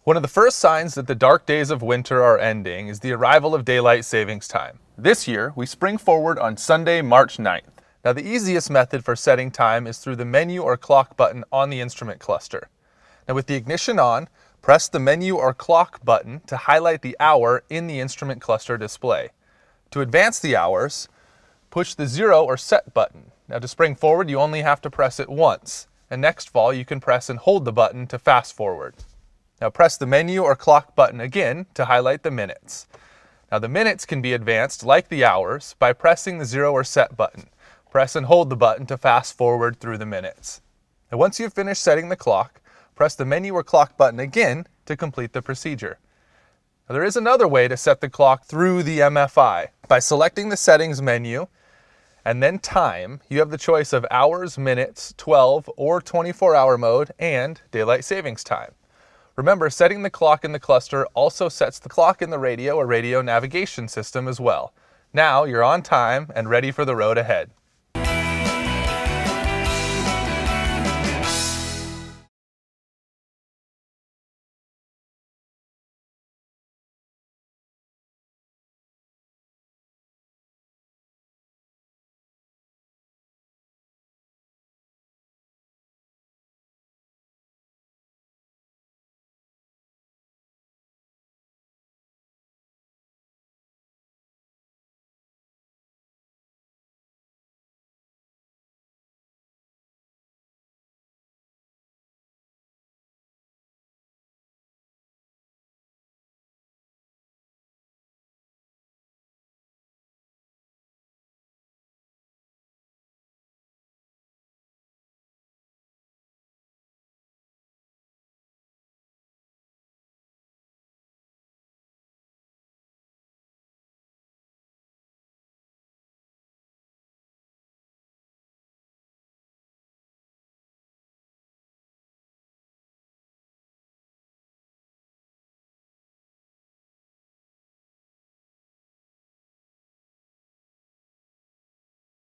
One of the first signs that the dark days of winter are ending is the arrival of daylight savings time. This year, we spring forward on Sunday, March 9th. Now, the easiest method for setting time is through the menu or clock button on the instrument cluster. Now, with the ignition on, press the menu or clock button to highlight the hour in the instrument cluster display. To advance the hours, push the 0 or set button. Now, to spring forward, you only have to press it once, and next fall you can press and hold the button to fast forward. Now press the menu or clock button again to highlight the minutes. Now the minutes can be advanced like the hours by pressing the 0 or set button. Press and hold the button to fast forward through the minutes. Now once you've finished setting the clock, press the menu or clock button again to complete the procedure. Now there is another way to set the clock through the MFI. By selecting the settings menu and then time, you have the choice of hours, minutes, 12 or 24-hour mode, and daylight savings time. Remember, setting the clock in the cluster also sets the clock in the radio or radio navigation system as well. Now you're on time and ready for the road ahead.